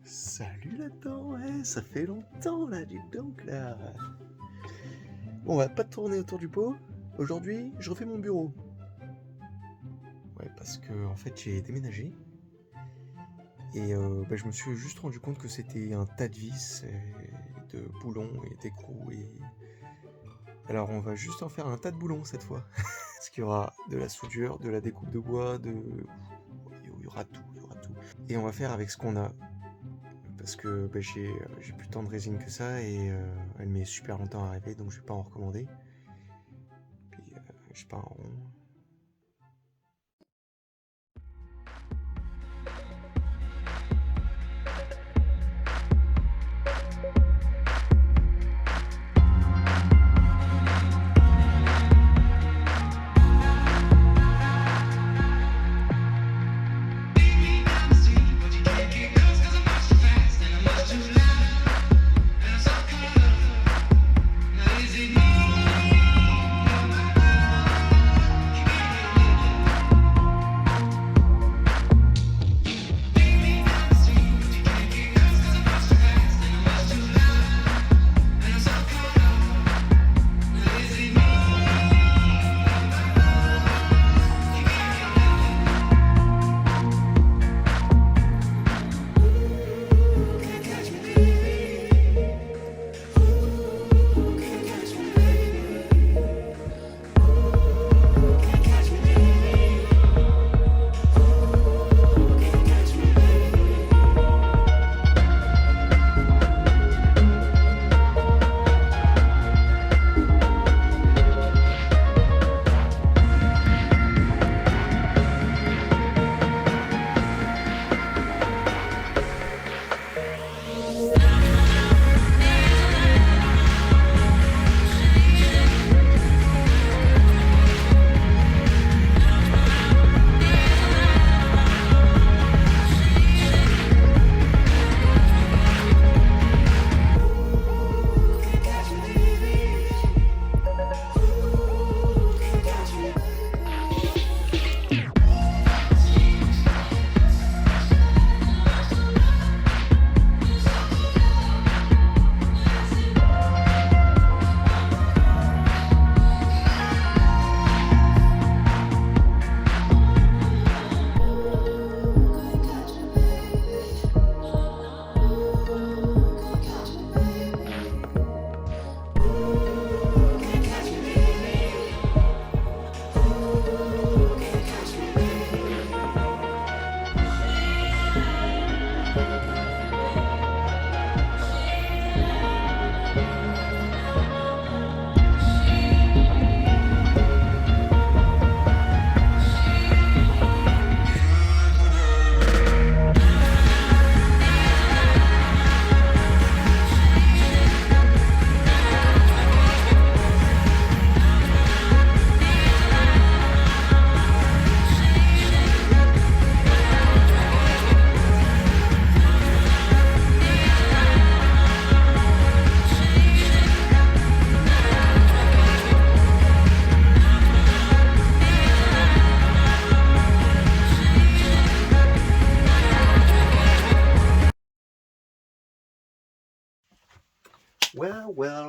Salut là-dedans, ouais, ça fait longtemps là, dis donc là. Bon, on va pas tourner autour du pot. Aujourd'hui, je refais mon bureau. Ouais, parce que en fait, j'ai déménagé et je me suis juste rendu compte que c'était un tas de vis, et de boulons et d'écrous et alors on va juste en faire un tas de boulons cette fois. Parce qu'il y aura de la soudure, de la découpe de bois, il y aura tout, il y aura tout. Et on va faire avec ce qu'on a. Parce que j'ai plus tant de résine que ça et elle met super longtemps à arriver, donc je vais pas en recommander. Puis j'ai pas un rond.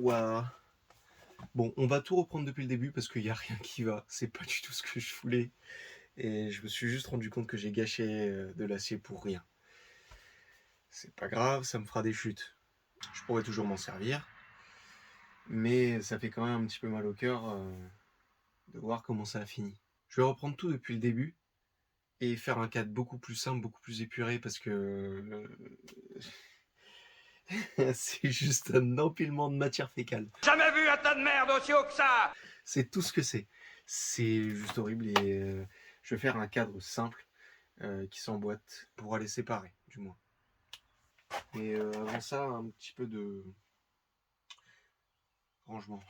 Well. Bon, on va tout reprendre depuis le début parce qu'il n'y a rien qui va. C'est pas du tout ce que je voulais. Et je me suis juste rendu compte que j'ai gâché de l'acier pour rien. C'est pas grave, ça me fera des chutes. Je pourrais toujours m'en servir. Mais ça fait quand même un petit peu mal au cœur de voir comment ça a fini. Je vais reprendre tout depuis le début et faire un cadre beaucoup plus simple, beaucoup plus épuré parce que c'est juste un empilement de matière fécale. Jamais vu un tas de merde aussi haut que ça. C'est tout ce que c'est. C'est juste horrible et je vais faire un cadre simple qui s'emboîte pour aller séparer, du moins. Et avant ça, un petit peu de rangement.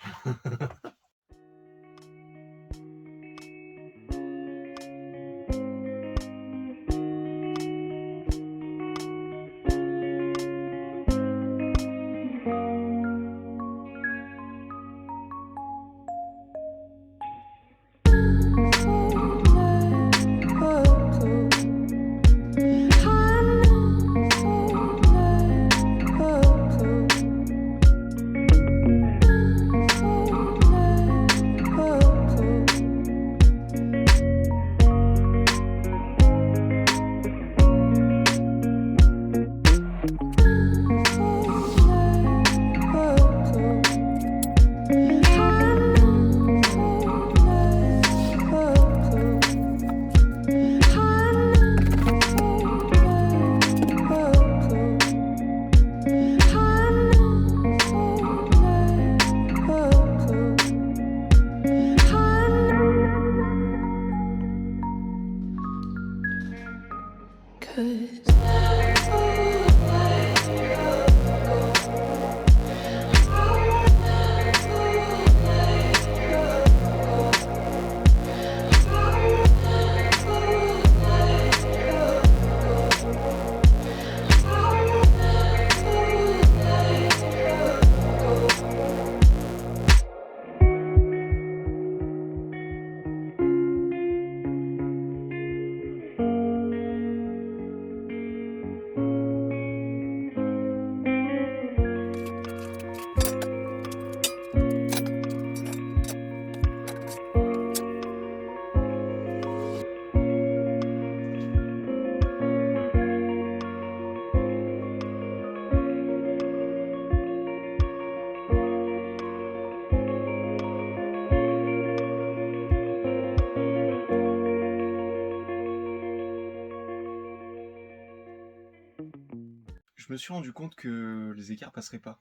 je me suis rendu compte que les écarts passeraient pas.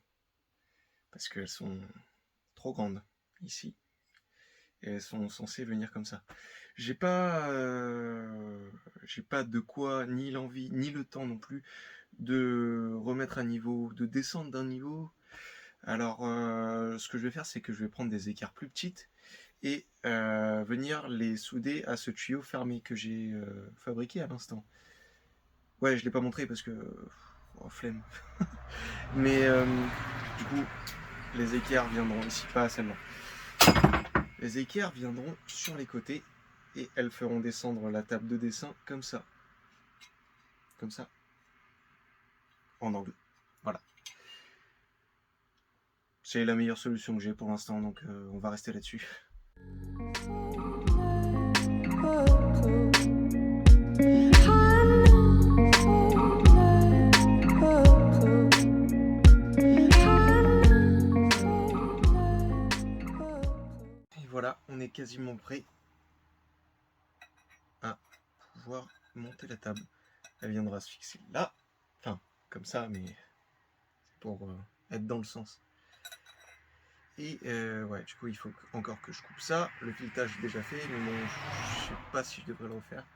Parce qu'elles sont trop grandes, ici. Et elles sont censées venir comme ça. J'ai pas de quoi, ni l'envie, ni le temps non plus, de remettre à niveau, de descendre d'un niveau. Alors, ce que je vais faire, c'est que je vais prendre des écarts plus petites et venir les souder à ce tuyau fermé que j'ai fabriqué à l'instant. Ouais, je l'ai pas montré parce que... Oh, flemme. Mais du coup, les équerres viendront ici, pas celle-là. Les équerres viendront sur les côtés et elles feront descendre la table de dessin comme ça. Comme ça. En angle. Voilà. C'est la meilleure solution que j'ai pour l'instant, donc on va rester là-dessus. Et voilà, on est quasiment prêt à pouvoir monter la table. Elle viendra se fixer là. Enfin, comme ça, mais c'est pour être dans le sens. Et ouais, du coup, il faut encore que je coupe ça. Le filetage est déjà fait, mais bon, je sais pas si je devrais le refaire.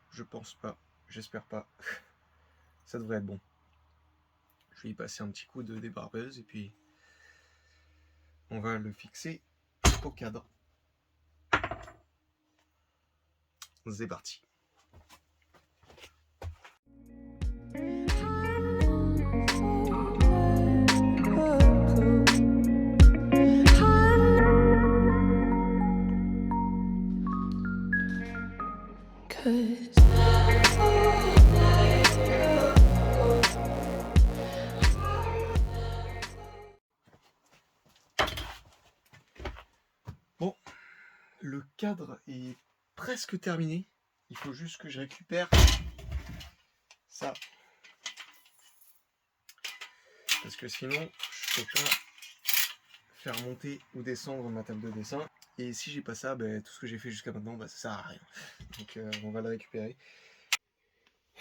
Je pense pas, j'espère pas. Ça devrait être bon. Je vais y passer un petit coup de débarbeuse et puis on va le fixer au cadre. C'est parti. Bon, le cadre est presque terminé. Il faut juste que je récupère ça. Parce que sinon, je peux pas faire monter ou descendre ma table de dessin. Et si j'ai pas ça, ben, tout ce que j'ai fait jusqu'à maintenant, ben, ça sert à rien. Donc on va le récupérer.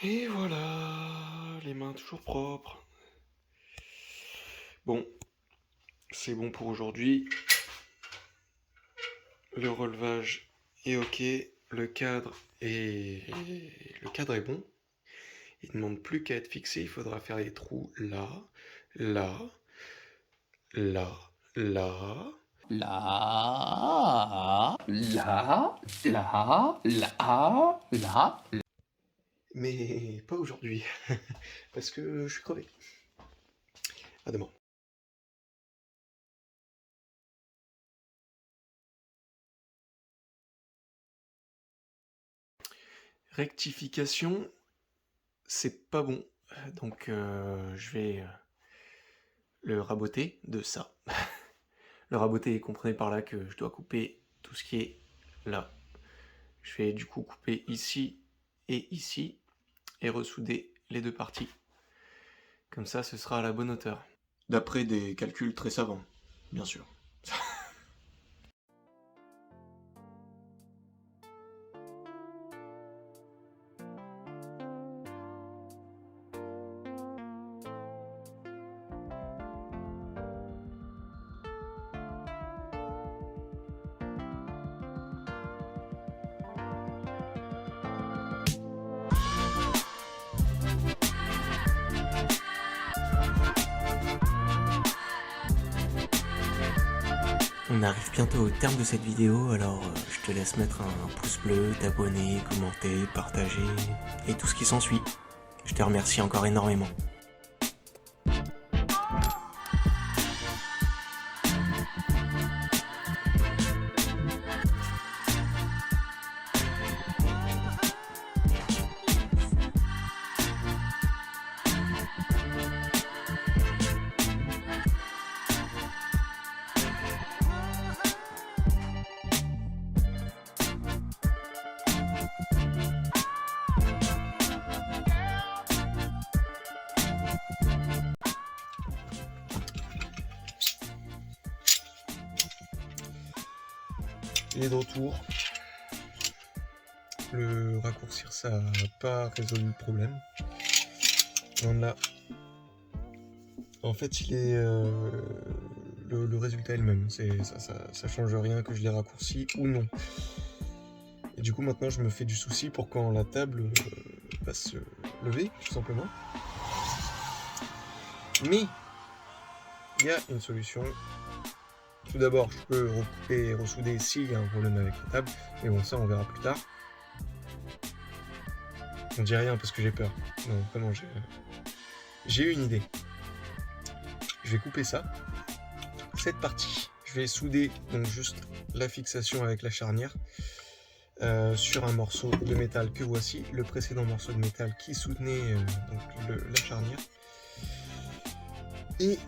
Et voilà, les mains toujours propres. Bon, c'est bon pour aujourd'hui. Le relevage est ok. Le cadre est bon. Il ne demande plus qu'à être fixé. Il faudra faire les trous là, là, là, là. Là, là, là, là, là. Mais pas aujourd'hui. Parce que je suis crevé. À demain. Rectification, c'est pas bon. Donc je vais le raboter de ça. Le raboter, comprenez par là que je dois couper tout ce qui est là. Je vais du coup couper ici et ressouder les deux parties. Comme ça, ce sera à la bonne hauteur. D'après des calculs très savants, bien sûr. On arrive bientôt au terme de cette vidéo, alors je te laisse mettre un pouce bleu, t'abonner, commenter, partager et tout ce qui s'ensuit. Je te remercie encore énormément. Il est de retour. Le raccourcir, ça n'a pas résolu le problème. Loin de là, En fait, le résultat est le même. Ça change rien que je l'ai raccourci ou non. Et du coup, maintenant, je me fais du souci pour quand la table va se lever, tout simplement. Mais il y a une solution. Tout d'abord, je peux recouper et ressouder s'il y a un problème avec la table. Mais bon, ça, on verra plus tard. On dit rien parce que j'ai peur. Non, vraiment, j'ai eu une idée. Je vais couper ça. Cette partie, je vais souder donc juste la fixation avec la charnière sur un morceau de métal que voici, le précédent morceau de métal qui soutenait donc la charnière. Et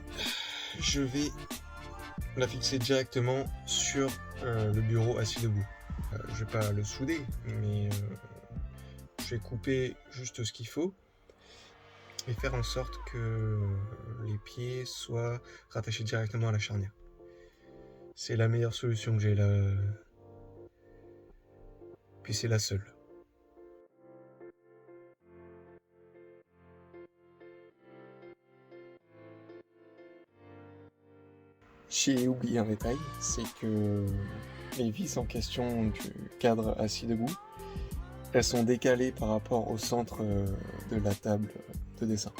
je vais la fixer directement sur le bureau assis debout. Je vais pas le souder, mais je vais couper juste ce qu'il faut et faire en sorte que les pieds soient rattachés directement à la charnière. C'est la meilleure solution que j'ai là. Puis c'est la seule. J'ai oublié un détail, c'est que les vis en question du cadre assis debout, elles sont décalées par rapport au centre de la table de dessin.